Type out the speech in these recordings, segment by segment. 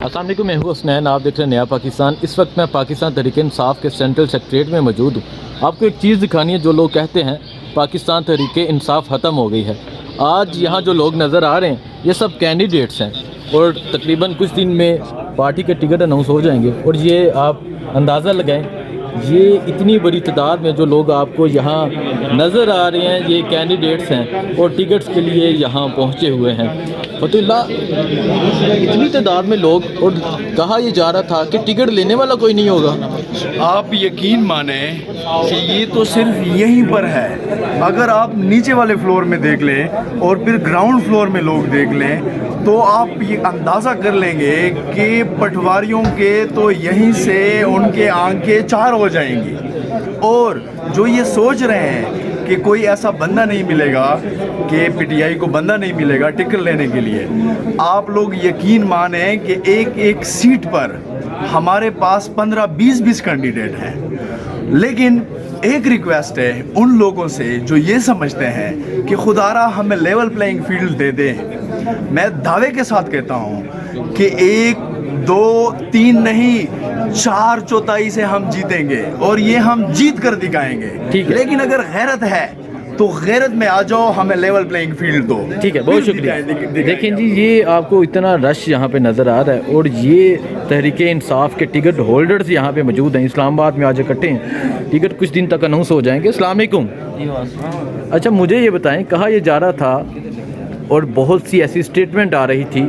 अस्सलाम वालेकुम, मैं हूं हसनैन। आप देख रहे हैं नया पाकिस्तान। इस वक्त मैं पाकिस्तान तहरीक इंसाफ के सेंट्रल सेक्रेटरीट में मौजूद हूं। आपको एक चीज़ दिखानी है। जो लोग कहते हैं पाकिस्तान तहरीक इंसाफ ख़त्म हो गई है, आज यहाँ जो लोग नज़र आ रहे हैं ये सब कैंडिडेट्स हैं और तकरीबन कुछ दिन में पार्टी के टिकट अनाउंस हो जाएंगे। और ये आप अंदाज़ा लगाएं, ये इतनी बड़ी तादाद में जो लोग आपको यहाँ नज़र आ रहे हैं ये कैंडिडेट्स हैं और टिकट्स के लिए यहाँ पहुँचे हुए हैं। फतुल्लाह, इतनी तादाद में लोग, और कहा यह जा रहा था कि टिकट लेने वाला कोई नहीं होगा। आप यकीन माने कि ये तो सिर्फ यहीं पर है। अगर आप नीचे वाले फ्लोर में देख लें और फिर ग्राउंड फ्लोर में लोग देख लें तो आप ये अंदाज़ा कर लेंगे कि पटवारियों के तो यहीं से उनके आंखें चार हो जाएंगी। और जो ये सोच रहे हैं कि कोई ऐसा बंदा नहीं मिलेगा, कि पीटीआई को बंदा नहीं मिलेगा टिकट लेने के लिए, आप लोग यकीन माने कि एक एक सीट पर हमारे पास 15-20 कैंडिडेट हैं। लेकिन एक रिक्वेस्ट है उन लोगों से जो ये समझते हैं कि खुदारा हमें लेवल प्लेइंग फील्ड दे दें। मैं दावे के साथ कहता हूँ कि 1, 2, 3 नहीं, 4/4 से हम जीतेंगे और ये हम जीत कर दिखाएंगे। ठीक है, लेकिन अगर गैरत है तो गैरत में आ जाओ, हमें लेवल प्लेइंग फील्ड दो। ठीक है, बहुत शुक्रिया। देखें जी, ये आपको इतना रश यहाँ पे नज़र आ रहा है और ये तहरीक इंसाफ के टिकट होल्डर्स यहाँ पे मौजूद हैं। इस्लामाबाद में आज इकट्ठे हैं। टिकट कुछ दिन तक अनाउंस हो जाएंगे। अस्सलाम वालेकुम। अच्छा, मुझे ये बताएं, कहा यह जा रहा था और बहुत सी ऐसी स्टेटमेंट आ रही थी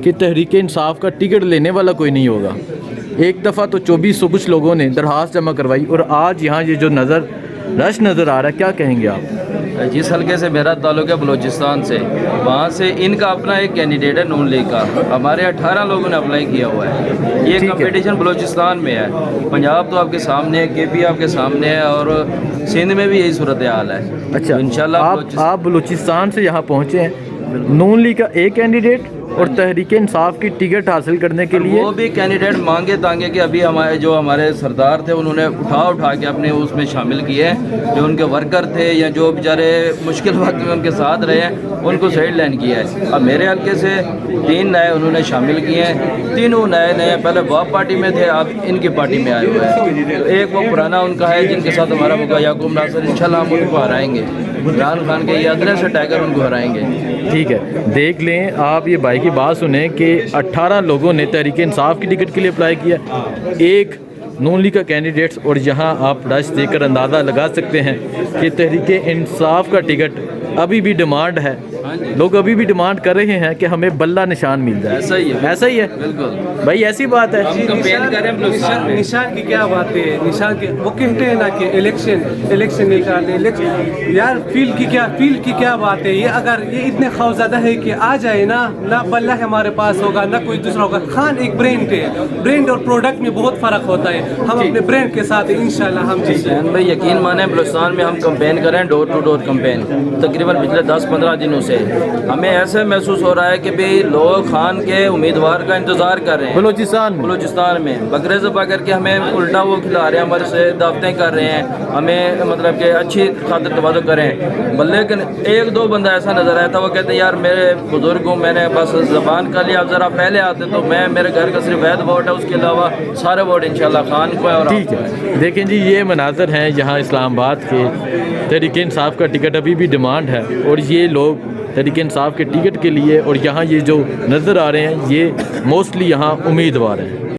कि तहरीक इंसाफ का टिकट लेने वाला कोई नहीं होगा। एक दफ़ा तो 2400 कुछ लोगों ने दरख्वास्त जमा करवाई और आज यहाँ ये जो रश नज़र आ रहा है, क्या कहेंगे आप? जिस हल्के से मेरा ताल्लुक है बलूचिस्तान से, वहाँ से इनका अपना एक कैंडिडेट है नून लीग का। हमारे 18 लोगों ने अप्लाई किया हुआ है। ये कंपटीशन बलूचिस्तान में है। पंजाब तो आपके सामने है, केपी आपके सामने है और सिंध में भी यही सूरत हाल है। अच्छा, इंशाल्लाह आप बलूचिस्तान से यहाँ पहुँचे हैं। नून लीग का एक कैंडिडेट और तहरीक इंसाफ की टिकट हासिल करने के लिए वो भी कैंडिडेट मांगे तांगे कि अभी हमारे सरदार थे उन्होंने उठा के अपने उसमें शामिल किए। जो उनके वर्कर थे या जो बेचारे मुश्किल वक्त में उनके साथ रहे हैं उनको साइड लाइन किया है। अब मेरे हल्के से 3 नए उन्होंने शामिल किए हैं। तीनों नए पहले वाप पार्टी में थे, अब इनकी पार्टी में आए हुए हैं। एक वो पुराना उनका है जिनके साथ हमारा मुका याकूब नासर, इंशाल्लाह हम उनको हराएंगे। इमरान खान के ये अदरस से टाइगर उनको हराएंगे। ठीक है, देख लें आप, ये भाई की बात सुने कि 18 लोगों ने तहरीक इंसाफ की टिकट के लिए अप्लाई किया, एक नून लीग का कैंडिडेट्स। और यहाँ आप रश देखकर अंदाज़ा लगा सकते हैं कि तहरीक इंसाफ का टिकट अभी भी डिमांड है। लोग अभी भी डिमांड कर रहे हैं कि हमें बल्ला निशान मिल जाए। ऐसा ही है, ऐसा ही है, बिल्कुल भाई, ऐसी बात है। निशान की क्या बात है? निशान के वो कहते हैं ना कि इलेक्शन निकालते हैं। यार फील की क्या बात है? ये अगर ये इतने खौफज़दा है कि आ जाए ना बल्ला हमारे पास होगा ना कोई दूसरा होगा। खान एक ब्रांड है, ब्रांड और प्रोडक्ट में बहुत फ़र्क होता है। हम अपने ब्रांड के साथ इंशाल्लाह हम जीते। भाई यकीन माने बलूचिस्तान में हम कंपेन करें, डोर टू डोर कंपेन तकरीबन पिछले 10-15 दिनों से हमें ऐसे महसूस हो रहा है कि भाई लोग खान के उम्मीदवार का इंतज़ार कर रहे हैं। बलूचिस्तान में बकरे ज़बह करके हमें उल्टा वो खिला रहे हैं, हमारे से दावतें कर रहे हैं, हमें मतलब कि अच्छी खातिर तवाज़ो करें। लेकिन 1-2 बंदा ऐसा नज़र आया था, वो कहते हैं यार मेरे बुजुर्ग हूँ, मैंने बस ज़बान कर लिया, अब ज़रा पहले आते तो मेरे घर का सिर्फ वैध वोट है, उसके अलावा सारे वोट इंशाल्लाह खान को है। और ठीक है, देखें जी, ये मनाज़र हैं यहाँ इस्लामाबाद के। तहरीक इंसाफ का टिकट अभी भी डिमांड है और ये लोग तहरीक इंसाफ के टिकट के लिए और यहाँ ये जो नज़र आ रहे हैं ये मोस्टली यहाँ उम्मीदवार हैं।